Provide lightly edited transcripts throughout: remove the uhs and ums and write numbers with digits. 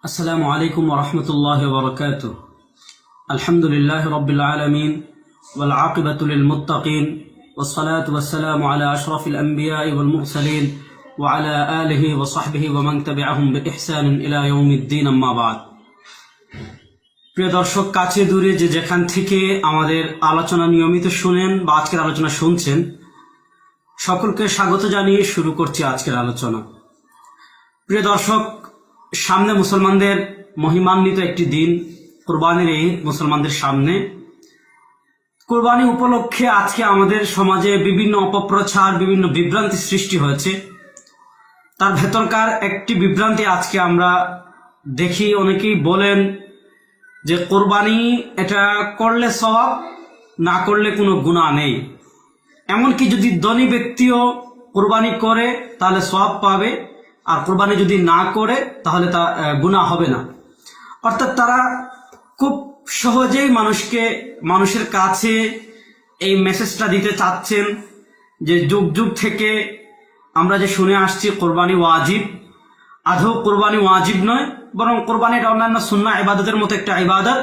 السلام عليكم ورحمة الله وبركاته. الحمد لله رب العالمين والعاقبة للمتقين والصلاة والسلام على أشرف الأنبياء والمرسلين وعلى آله وصحبه ومن تبعهم بإحسان إلى يوم الدين أما بعد. প্রিয় দর্শক, কাছে দূরে যে যেখান থেকে আমাদের আলোচনা নিয়মিত শুনেন বা আজকের আলোচনা শুনছেন, সকলকে স্বাগত জানিয়ে শুরু করছি আজকের আলোচনা। প্রিয় দর্শক, সামনে মুসলমানদের মহিমান্বিত একটি দিন কুরবানির ঈদ। মুসলমানদের সামনে কুরবানি উপলক্ষে আজকে আমাদের সমাজে বিভিন্ন অপপ্রচার, বিভিন্ন বিভ্রান্তি সৃষ্টি হয়েছে। তার ভেতরকার একটি বিভ্রান্তি আজকে আমরা দেখি। অনেকেই বলেন যে কোরবানি এটা করলে সওয়াব, না করলে কোনো গুনাহ নেই। এমনকি যদি ধনী ব্যক্তিও কোরবানি করে তাহলে সওয়াব পাবে, আর কোরবানি যদি না করে তাহলে তা গুনাহ হবে না। অর্থাৎ তারা খুব সহজেই মানুষের কাছে এই মেসেজটা দিতে চাচ্ছেন যে যুগ যুগ থেকে আমরা যে শুনে আসছি কোরবানি ওয়াজিব। আদৌ কোরবানি ওয়াজিব নয়, বরং কোরবানি এটা অন্যান্য সুন্নাহ ইবাদতের মতো একটা ইবাদত।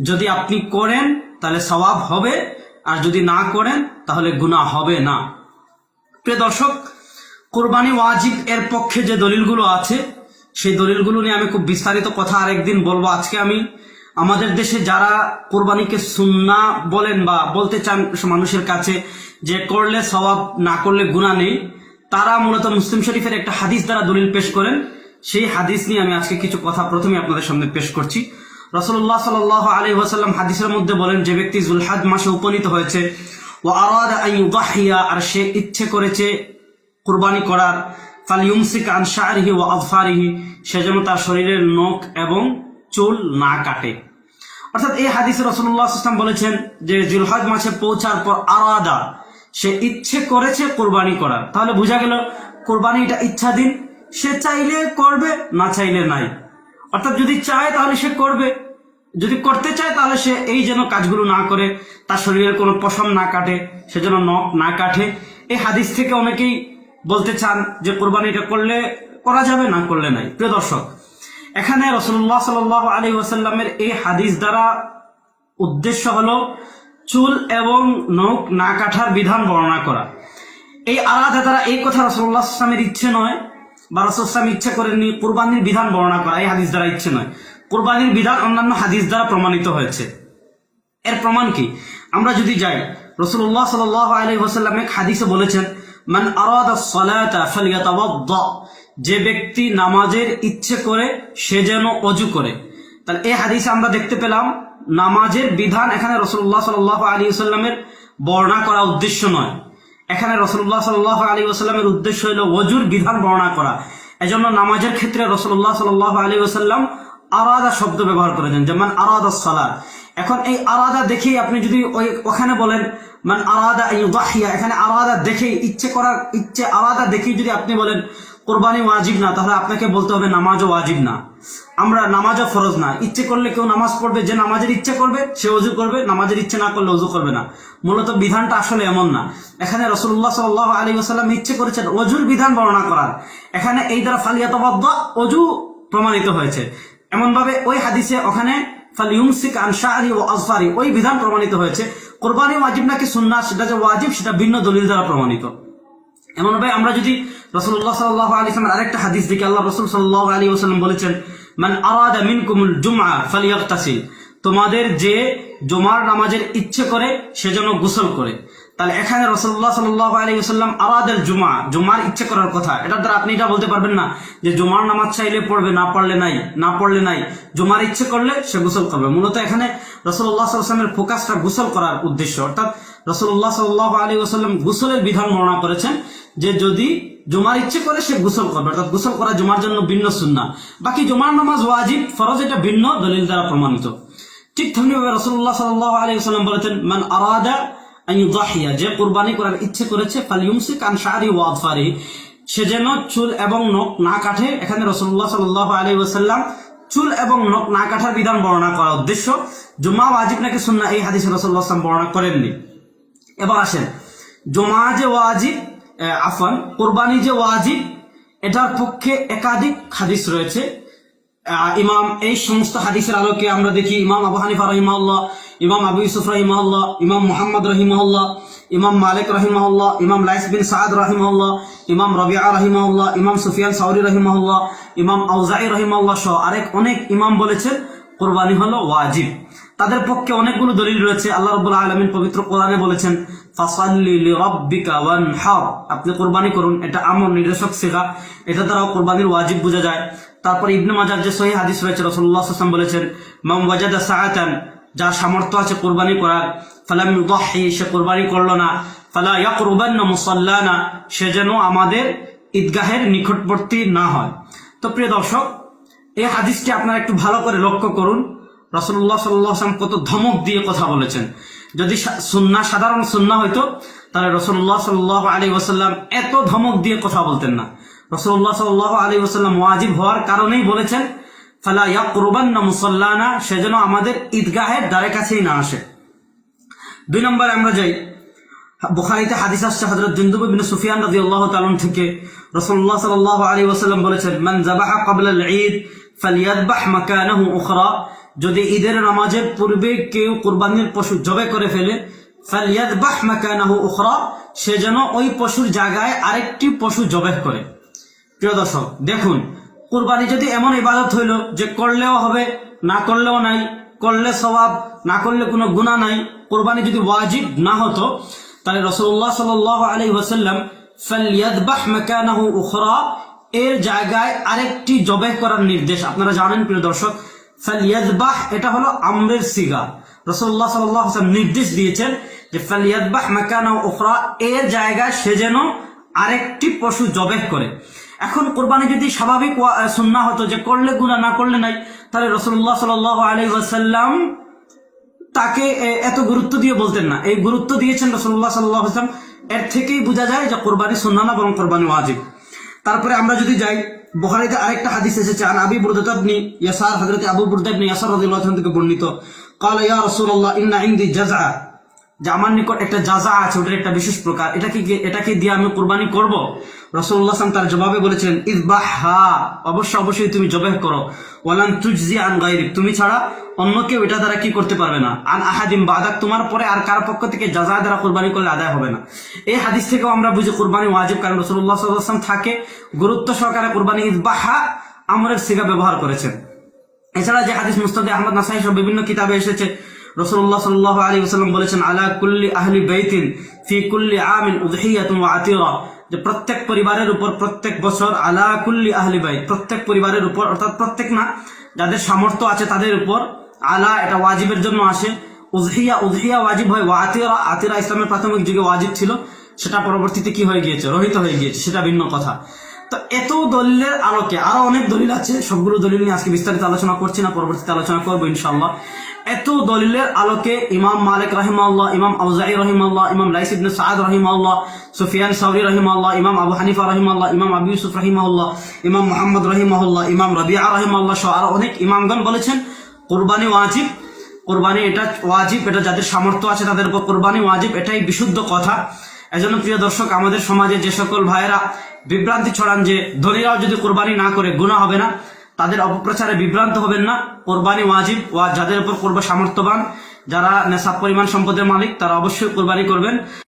যদি আপনি করেন তাহলে সওয়াব হবে, আর যদি না করেন তাহলে গুনাহ হবে না। প্রিয় দর্শক, কোরবানি ওয়াজিব এর পক্ষে যে দলিলগুলো আছে সেই দলিলগুলো নিয়ে আমি খুব বিস্তারিত কথা আরেকদিন বলবো। আজকে আমি আমাদের দেশে যারা কোরবানিকে সুন্নাহ বলেন বা বলতে চান মানুষের কাছে যে করলে সওয়াব, না করলে গুনাহ নেই, তারা মূলত মুসলিম শরীফের একটা হাদিস দ্বারা দলিল পেশ করেন। সেই হাদিস নিয়ে আমি আজকে কিছু কথা প্রথমে আপনাদের সামনে পেশ করছি। রাসূলুল্লাহ সাল্লাল্লাহু আলাইহি ওয়াসাল্লাম হাদিসের মধ্যে বলেন, যে ব্যক্তি যুলহজ মাসে উপনীত হয়েছে ওয়া আরাদা আন ইউদাহিয়া, আর সে ইচ্ছে করেছে কুরবানি করার, ফালইউমসিক আন শা'রিহি ওয়া আযফারিহি, সে যেন তার শরীরের নখ এবং চুল না কাটে। অর্থাৎ এই হাদিসে রাসূলুল্লাহ সাল্লাল্লাহু আলাইহি ওয়াসাল্লাম বলেছেন যে যুলহজ মাসে পৌঁছার পর আরাদা, সে ইচ্ছে করেছে কোরবানি করার। তাহলে বোঝা গেল কোরবানি এটা ইচ্ছাধীন, সে চাইলে করবে, না চাইলে নাই। অর্থাৎ যদি চায় তাহলে সে করবে, যদি করতে চায় তাহলে সে এই যেন কাজগুলো না করে, তার শরীরের কোনো পশম না কাটে, সে যেন নখ না কাটে। এই হাদিস থেকে অনেকেই বলতে চান যে কোরবানি এটা করলে করা যাবে, না করলে নাই। প্রিয় দর্শক, এখানে রাসূলুল্লাহ সাল্লাল্লাহু আলাইহি ওয়াসাল্লামের এই হাদিস দ্বারা উদ্দেশ্য হলো চুল এবং নখ না কাটার বিধান বর্ণনা করা। এই আলাদা দ্বারা এই কথা রাসূলুল্লাহ সাল্লাল্লাহু আলাইহি ওয়াসাল্লামের ইচ্ছে নয়, বা রাসূল সাল্লাল্লাহু আলাইহি ওয়াসাল্লাম ইচ্ছে করেননি কুরবানির বিধান বর্ণনা করা। এই হাদিস দ্বারা ইচ্ছে নয়, কুরবানির বিধান অন্যান্য হাদিস দ্বারা প্রমাণিত হয়েছে। এর প্রমাণ কি? আমরা যদি যাই, রাসূলুল্লাহ সাল্লাল্লাহু আলাইহি ওয়াসাল্লাম এক হাদিসে বলেছেন, মান আরাদা সলাতা ফালইয়াতাওয়াদ্দা, যে ব্যক্তি নামাজের ইচ্ছে করে সে যেন ওযু করে। তাহলে এই হাদিসে আমরা দেখতে পেলাম নামাজের বিধান এখানে রাসূলুল্লাহ সাল্লাল্লাহু আলাইহি ওয়াসাল্লামের বর্ণনা করা উদ্দেশ্য নয়। এখানে রাসূলুল্লাহ সাল্লাল্লাহু আলাইহি ওয়াসাল্লামের উদ্দেশ্য হলো ওযুর বিধান বর্ণনা করা। এজন্য নামাজের ক্ষেত্রে রাসূলুল্লাহ সাল্লাল্লাহু আলাইহি ওয়াসাল্লাম আরাদা শব্দ ব্যবহার করেছেন, যেমন আরাদা সালাত। এখন এই আরাদা দেখেই আপনি যদি ওখানে বলেন মান আরাদা আন ইউদাহিয়া, এখানে আরাদা দেখেই ইচ্ছে আরাদা দেখেই যদি আপনি বলেন কোরবানি ওয়াজিব না, তাহলে আপনাকে বলতে হবে নামাজও ওয়াজিব না, আমরা নামাজও ফরজ না। ইচ্ছে করলে কেউ নামাজ পড়বে, যে নামাজের ইচ্ছে করবে সে ওযু করবে, নামাজের ইচ্ছে না করলে ওযু করবে না। মূলত বিধানটা আসলে এমন না। এখানে রাসূলুল্লাহ সাল্লাল্লাহু আলাইহি ওয়াসাল্লাম ইচ্ছে করেছেন ওযুর বিধান বর্ণনা করার। এখানে এই দ্বারা ফালিয়াতাওয়াদ্দা ওযু প্রমাণিত হয়েছে। এমন ভাবে ওই হাদিসে ওখানে ফালইউমসিক আন শা'রিহি ওয়া আযফারি ওই বিধান প্রমাণিত হয়েছে। কোরবানি ওয়াজিব নাকি সুন্নাহ, সেটা যে ওয়াজিব সেটা ভিন্ন দলিল দ্বারা প্রমাণিত। এমন ভাবে আমরা যদি রাসূলুল্লাহ সাল্লাল্লাহু আলাইহি ওয়াসাল্লামের আরেকটা হাদিস দেখি, আল্লাহ রাসূল সাল্লাল্লাহু আলাইহি ওয়াসাল্লাম বলেছেন, মান আরাদা মিনকুমুল জুমআ ফালইয়াগতাসিল, তোমাদের যে জুমার নামাজের ইচ্ছে করে সে যেন গোসল করে। তাহলে এখানে রাসূলুল্লাহ সাল্লাল্লাহু আলাইহি ওয়াসাল্লাম আরাদাল জুমআ, জুমার ইচ্ছে করার কথা। এটার দ্বারা আপনি এটা বলতে পারবেন না যে জুমার নামাজ চাইলে পড়বে, না পড়লে নাই, জুমার ইচ্ছে করলে সে গোসল করবে। মূলত এখানে রাসূলুল্লাহ সাল্লাল্লাহু আলাইহি ওয়াসাল্লামের ফোকাসটা গোসল করার উদ্দেশ্য। অর্থাৎ রাসূলুল্লাহ সাল্লাল্লাহু আলাইহি ওয়াসাল্লাম গোসলের বিধান বর্ণনা করেছেন যে যদি জুমার ইচ্ছে করে সে গোসল করবে। অর্থাৎ গোসল করা জুমার জন্য ভিন্ন সুন্নাহ, বাকি জুমার নামাজ ওয়াজিব ফরজ, এটা ভিন্ন দলিল দ্বারা প্রমাণিত। ঠিক তেমনিভাবে রাসূলুল্লাহ সাল্লাল্লাহু আলাইহি ওয়াসাল্লাম বলেছেন, মান আরাদা আন ইউদাহিয়া, যে কুরবানি করার ইচ্ছে করেছে, ফালইউমসিক আন শা'রিহি ওয়া আযফারিহি, সে যেন চুল এবং নখ না কাটে। এখানে রাসূলুল্লাহ সাল্লাল্লাহু আলাইহি ওয়াসাল্লাম চুল এবং নখ না কাটার বিধান বর্ণনা করার উদ্দেশ্য। জুমা ওয়াজিব নাকি সুন্নাহ এই হাদিসে রাসূলুল্লাহ সাল্লাল্লাহু আলাইহি ওয়াসাল্লাম বর্ণনা করেননি। এবার আসেন, জুমা যে ওয়াজিব, কোরবানি যে ওয়াজিব, এটার পক্ষে একাধিক হাদিস রয়েছে। ইমাম এই সমস্ত হাদিসের আলোকে আমরা দেখি ইমাম আবু হানিফা রাহিমাহুল্লাহ, ইমাম আবু ইউসুফ রাহিমাহুল্লাহ, ইমাম মুহাম্মদ রাহিমাহুল্লাহ, ইমাম মালিক রাহিমাহুল্লাহ, ইমাম লাইস বিন সাদ রাহিমাহুল্লাহ, ইমাম রাবিআ রাহিমাহুল্লাহ, ইমাম সুফিয়ান সাউরি রাহিমাহুল্লাহ, ইমাম আউজাঈ রাহিমাহুল্লাহ সহ অনেক ইমাম বলেছেন কুরবানি হলো ওয়াজিব। তাদের পক্ষে অনেকগুলো দলিল রয়েছে। আল্লাহ রাব্বুল আলামিন পবিত্র কোরআনে বলেছেন ফাসাল্লি লিরাব্বিকা ওয়ানহার, আপনি কুরবানি করুন। এটা আমর নির্দেশক সিগা, এটা দ্বারা কুরবানির ওয়াজিব বোঝা যায়। তারপর ইবনে মাজার যে সহিহ হাদিস রয়েছে, রাসূলুল্লাহ সাল্লাল্লাহু আলাইহি ওয়াসাল্লাম বলেছেন মান ওয়াজাদা সাআতান, যার সামর্থ্য আছে কুরবানি করার, ফালাম ইউদাহি, সে কুরবানি করলো না, ফালা ইয়াকরুবান্না মুসাল্লানা, সে যেন আমাদের ঈদগাহের নিকটবর্তী না হয়। তো প্রিয় দর্শক, এই হাদিসটি আপনারা একটু ভালো করে লক্ষ্য করুন। রাসূলুল্লাহ সাল্লাল্লাহু আলাইহি ওয়াসাল্লাম কত ধমক দিয়ে কথা বলেছেন। যদি সুন্নাহ সাধারণ সুন্নাহ হইতো তাহলে রাসূলুল্লাহ সাল্লাল্লাহু আলাইহি ওয়াসাল্লাম এত ধমক দিয়ে কথা বলতেন না। রাসূলুল্লাহ সাল্লাল্লাহু আলাইহি ওয়াসাল্লাম ওয়াজিব হওয়ার কারণেই বলেছেন ফালা ইয়াকরুবান্না মুসাল্লানা, সে যেন আমাদের ঈদগাহের দ্বারে কাছেই না আসে। 2 নম্বরে আমরা যাই, বুখারীতে হাদিস আসছে হযরত জুনদুব ইবনে সুফিয়ান রাদিয়াল্লাহু তাআলা থেকে রাসূলুল্লাহ সাল্লাল্লাহু আলাইহি ওয়াসাল্লাম বলেছেন মান যাবাহা ক্বাবলা আল-ঈদ ফালইয়াযবাহ মাকানাহু উখরা, যদি ঈদের নামাজের পূর্বে কেউ কুরবানির পশু জবে করে ফেলে, ফালইয়াযবাহ মাকানাহু উখরা, সে যেন ওই পশুর জায়গায় আরেকটি পশু জবে করে। প্রিয় দর্শক দেখুন, কুরবানি যদি এমন ইবাদত হইল যে করলেও হবে না করলেও নাই, করলে সওয়াব না করলে কোনো গুনাহ নাই, কুরবানি যদি ওয়াজিব না হতো তাহলে রাসূলুল্লাহ সাল্লাল্লাহু আলাইহি ওয়াসাল্লাম ফালইয়াযবাহ মাকানাহু উখরা, এর জায়গায় আরেকটি জবে করার নির্দেশ। আপনারা জানেন প্রিয় দর্শক, ফালইয়াযবাহ এটা হলো আমরের সিগা। রাসূলুল্লাহ সাল্লাল্লাহু আলাইহি ওয়াসাল্লাম নির্দেশ দিয়েছেন যে ফালইয়াযবাহ মাকানাহু উখরা, এর জায়গায় সে যেন আরেকটি পশু জবে করে। এখন কুরবানি যদি স্বাভাবিক সুন্নাহ হতো যে করলে গুনাহ না করলে নাই, তাহলে রাসূলুল্লাহ সাল্লাল্লাহু আলাইহি ওয়াসাল্লাম তাকে এত গুরুত্ব দিয়ে বলতেন না। এই গুরুত্ব দিয়েছেন রাসূলুল্লাহ সাল্লাল্লাহু আলাইহি ওয়াসাল্লাম, এর থেকেই বোঝা যায় যে কুরবানি সুন্নাহ না বরং কুরবানি ওয়াজিব। তারপরে আমরা যদি যাই, বুখারীতে আরেকটা হাদিস এসেছে আন আবি বুরদা ইবনে ইয়াসার, হযরত আবু বুরদা ইবনে ইয়াসার রাদিয়াল্লাহু আনহু থেকে বর্ণিত, ক্বালা ইয়া রাসূলুল্লাহ ইন্না ইনদি জাযআ, যে আমার নিকট একটা জাযা আছে, ওটার একটা বিশেষ প্রকার, এটাকে দিয়ে আমি কুরবানি করব। রাসূলুল্লাহ সাল্লাল্লাহু আলাইহি ওয়াসাল্লাম তার জবাবে বলেছেন ইযবাহহা, অবশ্যই তুমি জবাহ করো, ওয়ালান তুজজি আন গায়রিক, তুমি ছাড়া অন্য কেউ এটা দ্বারা কি করতে পারবে না, আন আহাদিম বাদাক, তোমার পরে আর কার পক্ষ থেকে জাযা দ্বারা কুরবানি করলে আদায় হবে না। এই হাদিস থেকেও আমরা বুঝি কুরবানি ওয়াজিব, কারণ রাসূলুল্লাহ সাল্লাল্লাহু আলাইহি ওয়াসাল্লাম থাকে গুরুত্ব সহকারে কুরবানি ইযবাহহা আমরের সিগা ব্যবহার করেছেন। এছাড়া যে হাদিস মুসনাদে আহমদ, নাসাঈ সহ বিভিন্ন কিতাবে এসেছে, রাসূলুল্লাহ সাল্লাল্লাহু আলাইহি ওয়াসাল্লাম বলেছেন আলা কুল্লি আহলি বাইতিন ফি কুল্লি আমিন উযহিয়াতুন ওয়া আতিরা, যে প্রত্যেক পরিবারের উপর প্রত্যেক বছর, আলা কুল্লি আহলি বাইত, প্রত্যেক পরিবারের উপর, অর্থাৎ প্রত্যেক না, যাদের সামর্থ্য আছে তাদের উপর, আলা এটা ওয়াজিবের জন্য আসে, উযহিয়া ওয়াজিব হয়, ওয়া আতিরা ইসলামের প্রাথমিক যুগে ওয়াজিব ছিল, সেটা পরবর্তীতে কি হয়ে গিয়েছে, রহিত হয়ে গিয়েছে, সেটা ভিন্ন কথা। তো এত দলিলের আলোকে আরো অনেক দলিল আছে, সবগুলো দলিল নিয়ে আজকে বিস্তারিত আলোচনা করছি না, পরবর্তীতে আলোচনা করবো ইনশাআল্লাহ। এত দলিলের আলোকে ইমাম মালিক রাহিমাহুল্লাহ, ইমাম আউজাঈ রাহিমাহুল্লাহ, ইমাম লাইস ইবনে সাদ রাহিমাহুল্লাহ, সুফিয়ান সাউরি রাহিমাহুল্লাহ, ইমাম আবু হানিফা রাহিমাহুল্লাহ, ইমাম আবু ইউসুফ রাহিমাহুল্লাহ, ইমাম মুহাম্মদ রাহিমাহুল্লাহ, ইমাম রাবিআ রাহিমাহুল্লাহ সহ আরো অনেক ইমামগণ বলেছেন কুরবানি ওয়াজিব। কুরবানি এটা ওয়াজিব, এটা যাদের সামর্থ্য আছে তাদের উপর কুরবানি ওয়াজিব, এটাই বিশুদ্ধ কথা। এজন্য প্রিয় দর্শক, আমাদের সমাজে যে সকল ভাইয়েরা বিভ্রান্তি ছড়ান যে ধনীরাও যদি কুরবানি না করে গুনাহ হবে না, তাদের অপপ্রচারে বিভ্রান্ত হবেন না। কুরবানি ওয়াজিব, যাদের উপর করবে সামর্থ্যবান, যারা নেশাব পরিমাণ সম্পদের মালিক, তারা অবশ্যই কুরবানি করবেন।